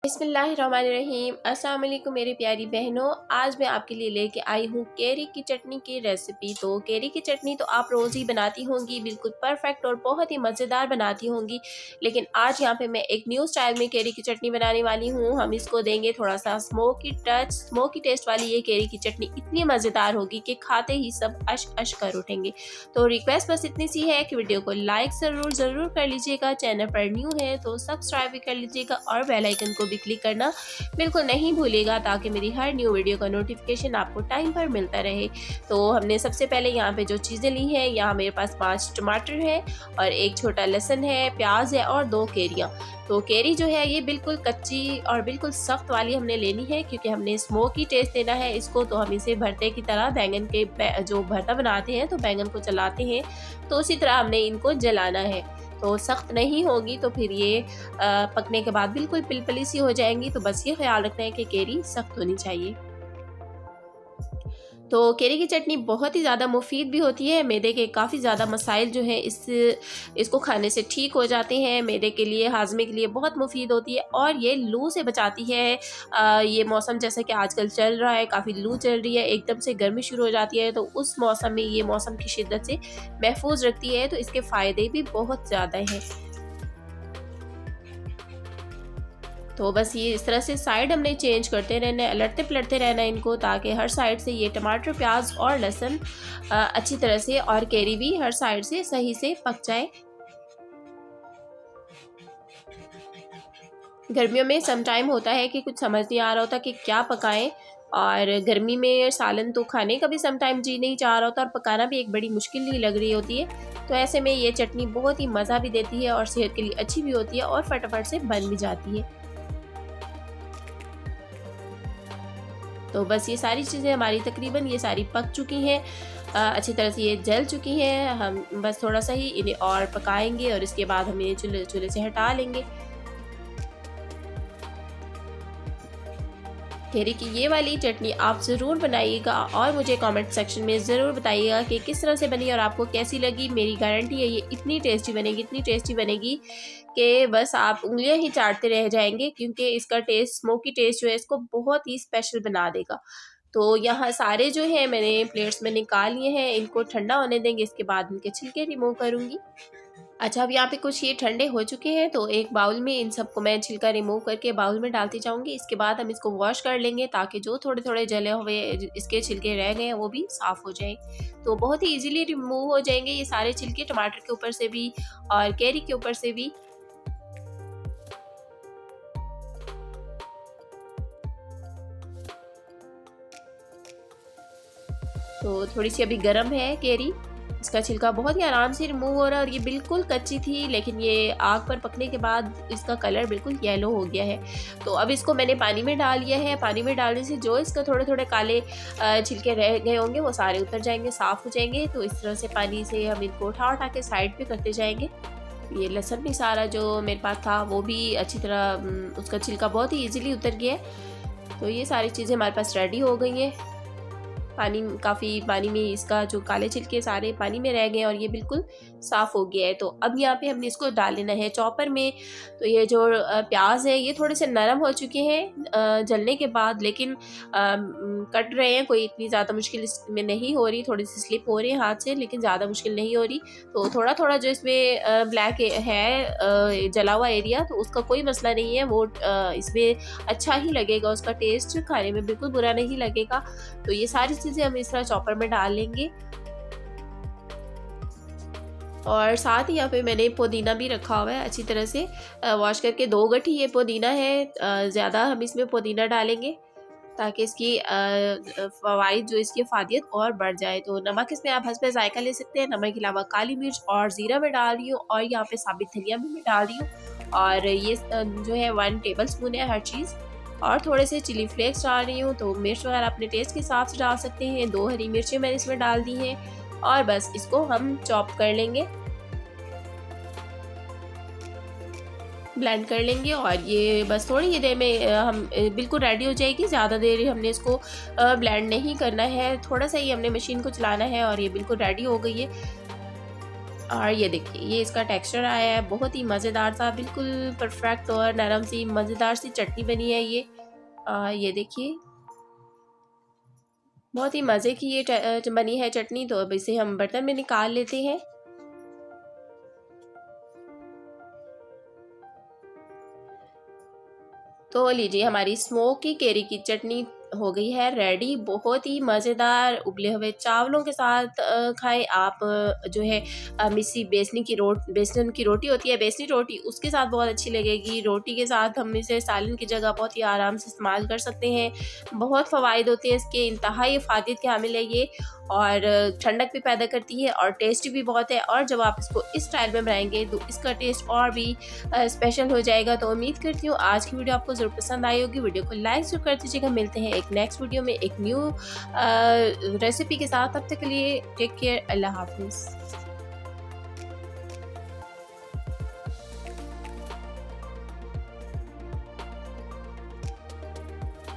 बिस्मिल्लाहिर्रहमानिर्रहीम। अस्सलाम वालेकुम मेरी प्यारी बहनों, आज मैं आपके लिए लेके आई हूँ केरी की चटनी की रेसिपी। तो केरी की चटनी तो आप रोज़ ही बनाती होंगी, बिल्कुल परफेक्ट और बहुत ही मज़ेदार बनाती होंगी। लेकिन आज यहाँ पे मैं एक न्यू स्टाइल में केरी की चटनी बनाने वाली हूँ। हम इसको देंगे थोड़ा सा स्मोकी टच। स्मोकी टेस्ट वाली ये केरी की चटनी इतनी मज़ेदार होगी कि खाते ही सब अश अश कर उठेंगे। तो रिक्वेस्ट बस इतनी सी है कि वीडियो को लाइक ज़रूर कर लीजिएगा। चैनल पर न्यू है तो सब्सक्राइब भी कर लीजिएगा और बेल आइकन को भी क्लिक करना बिल्कुल नहीं भूलिएगा, ताकि मेरी हर न्यू वीडियो का नोटिफिकेशन आपको टाइम पर मिलता रहे। तो हमने सबसे पहले यहाँ पे जो चीज़ें ली हैं, यहाँ मेरे पास 5 टमाटर है और एक छोटा लहसुन है, प्याज है और 2 केरियाँ। तो केरी जो है ये बिल्कुल कच्ची और बिल्कुल सख्त वाली हमने लेनी है, क्योंकि हमने स्मोकी टेस्ट देना है इसको। तो हम इसे भरते की तरह बैंगन के जो भरता बनाते हैं तो बैंगन को जलाते हैं, तो उसी तरह हमने इनको जलाना है। तो सख्त नहीं होगी तो फिर ये पकने के बाद बिल्कुल पिलपली सी हो जाएंगी। तो बस ये ख्याल रखना है कि केरी सख्त होनी चाहिए। तो केरी की चटनी बहुत ही ज़्यादा मुफीद भी होती है। मैदे के काफ़ी ज़्यादा मसाइल जो हैं इसको खाने से ठीक हो जाते हैं। मैदे के लिए, हाजमे के लिए बहुत मुफीद होती है और ये लू से बचाती है। ये मौसम जैसा कि आजकल चल रहा है, काफ़ी लू चल रही है, एकदम से गर्मी शुरू हो जाती है, तो उस मौसम में ये मौसम की शिद्दत से महफूज रखती है। तो इसके फ़ायदे भी बहुत ज़्यादा हैं। तो बस ये इस तरह से साइड हमने चेंज करते रहना है, अलटते पलटते रहना है इनको, ताकि हर साइड से ये टमाटर, प्याज और लहसुन अच्छी तरह से, और केरी भी हर साइड से सही से पक जाए। गर्मियों में सम टाइम होता है कि कुछ समझ नहीं आ रहा होता कि क्या पकाएं, और गर्मी में सालन तो खाने का भी सम टाइम जी नहीं चाह रहा होता और पकाना भी एक बड़ी मुश्किल ही लग रही होती है। तो ऐसे में ये चटनी बहुत ही मज़ा भी देती है और सेहत के लिए अच्छी भी होती है और फटाफट से बन भी जाती है। तो बस ये सारी चीज़ें हमारी तकरीबन ये सारी पक चुकी हैं, अच्छी तरह से ये जल चुकी हैं। हम बस थोड़ा सा ही इन्हें और पकाएंगे और इसके बाद हम इन्हें चूल्हे से हटा लेंगे। केरी की ये वाली चटनी आप ज़रूर बनाइएगा और मुझे कमेंट सेक्शन में ज़रूर बताइएगा कि किस तरह से बनी और आपको कैसी लगी। मेरी गारंटी है ये इतनी टेस्टी बनेगी कि बस आप उंगलियां ही चाटते रह जाएंगे, क्योंकि इसका टेस्ट, स्मोकी टेस्ट जो है इसको बहुत ही स्पेशल बना देगा। तो यहाँ सारे जो है मैंने प्लेट्स में निकाल लिए हैं, इनको ठंडा होने देंगे, इसके बाद इनके छिलके रिमूव करूँगी। अच्छा, अब यहाँ पे कुछ ये ठंडे हो चुके हैं, तो एक बाउल में इन सबको मैं छिलका रिमूव करके बाउल में डालती जाऊँगी। इसके बाद हम इसको वॉश कर लेंगे, ताकि जो थोड़े थोड़े जले हुए इसके छिलके रह गए हैं वो भी साफ़ हो जाए। तो बहुत ही इजीली रिमूव हो जाएंगे ये सारे छिलके, टमाटर के ऊपर से भी और केरी के ऊपर से भी। तो थोड़ी सी अभी गर्म है केरी, इसका छिलका बहुत ही आराम से रिमूव हो रहा है। और ये बिल्कुल कच्ची थी, लेकिन ये आग पर पकने के बाद इसका कलर बिल्कुल येलो हो गया है। तो अब इसको मैंने पानी में डाल लिया है। पानी में डालने से जो इसका थोड़े थोड़े काले छिलके रह गए होंगे वो सारे उतर जाएंगे, साफ़ हो जाएंगे। तो इस तरह से पानी से हम इनको उठा के साइड पे करते जाएंगे। ये लहसुन भी सारा जो मेरे पास था वो भी अच्छी तरह उसका छिलका बहुत ही ईजिली उतर गया है। तो ये सारी चीज़ें हमारे पास रेडी हो गई हैं। काफ़ी पानी में इसका जो काले छिलके सारे पानी में रह गए और ये बिल्कुल साफ़ हो गया है। तो अब यहाँ पे हमने इसको डाल लेना है चॉपर में। तो ये जो प्याज है ये थोड़े से नरम हो चुके हैं जलने के बाद, लेकिन कट रहे हैं, कोई इतनी ज़्यादा मुश्किल इसमें नहीं हो रही। थोड़ी सी स्लिप हो रही है हाथ से, लेकिन ज़्यादा मुश्किल नहीं हो रही। तो थोड़ा थोड़ा जो इसमें ब्लैक है जला हुआ एरिया, तो उसका कोई मसला नहीं है, वो इसमें अच्छा ही लगेगा, उसका टेस्ट खाने में बिल्कुल बुरा नहीं लगेगा। तो ये सारी चीज़ें हम इस तरह चॉपर में डाल लेंगे। और साथ ही यहाँ पे मैंने पुदीना भी रखा हुआ है, अच्छी तरह से वॉश करके। 2 गट्ठी ये पुदीना है, ज़्यादा हम इसमें पुदीना डालेंगे ताकि इसकी फ़वाइद जो इसकी अफादियत और बढ़ जाए। तो नमक इसमें आप हस्बे ज़ायका ले सकते हैं। नमक के अलावा काली मिर्च और ज़ीरा में डाल रही हूँ, और यहाँ पे साबित धनिया भी मैं डाल रही हूँ। और ये जो है 1 टेबल स्पून है हर चीज़। और थोड़े से चिली फ्लेक्स डाल रही हूँ। तो मिर्च वगैरह अपने टेस्ट के हिसाब से डाल सकते हैं। 2 हरी मिर्चें मैंने इसमें डाल दी हैं, और बस इसको हम चॉप कर लेंगे, ब्लेंड कर लेंगे। और ये बस थोड़ी ही देर में हम बिल्कुल रेडी हो जाएगी। ज़्यादा देर हमने इसको ब्लेंड नहीं करना है, थोड़ा सा ही हमने मशीन को चलाना है और ये बिल्कुल रेडी हो गई है। और ये देखिए ये इसका टेक्सचर आया है, बहुत ही मज़ेदार सा, बिल्कुल परफेक्ट और नरम सी मज़ेदार सी चटनी बनी है ये। ये देखिए बहुत ही मज़े की ये बनी है चटनी। तो अब इसे हम बर्तन में निकाल लेते हैं। तो लीजिए हमारी स्मोकी केरी की चटनी हो गई है रेडी। बहुत ही मज़ेदार उबले हुए चावलों के साथ खाएं आप। जो है मिस्सी बेसन की रोटी होती है, बेसनी रोटी, उसके साथ बहुत अच्छी लगेगी। रोटी के साथ हम इसे सालन की जगह बहुत ही आराम से इस्तेमाल कर सकते हैं। बहुत फ़वाइद होते हैं इसके, इंतहाई अफादियत के हामिल है ये, और ठंडक भी पैदा करती है और टेस्टी भी बहुत है। और जब आप इसको इस स्टाइल में बनाएंगे तो इसका टेस्ट और भी स्पेशल हो जाएगा। तो उम्मीद करती हूँ आज की वीडियो आपको ज़रूर पसंद आई होगी। वीडियो को लाइक ज़रूर कर दीजिएगा। मिलते हैं एक नेक्स्ट वीडियो में एक न्यू रेसिपी के साथ। तब तक के लिए टेक केयर, अल्लाह हाफिज़।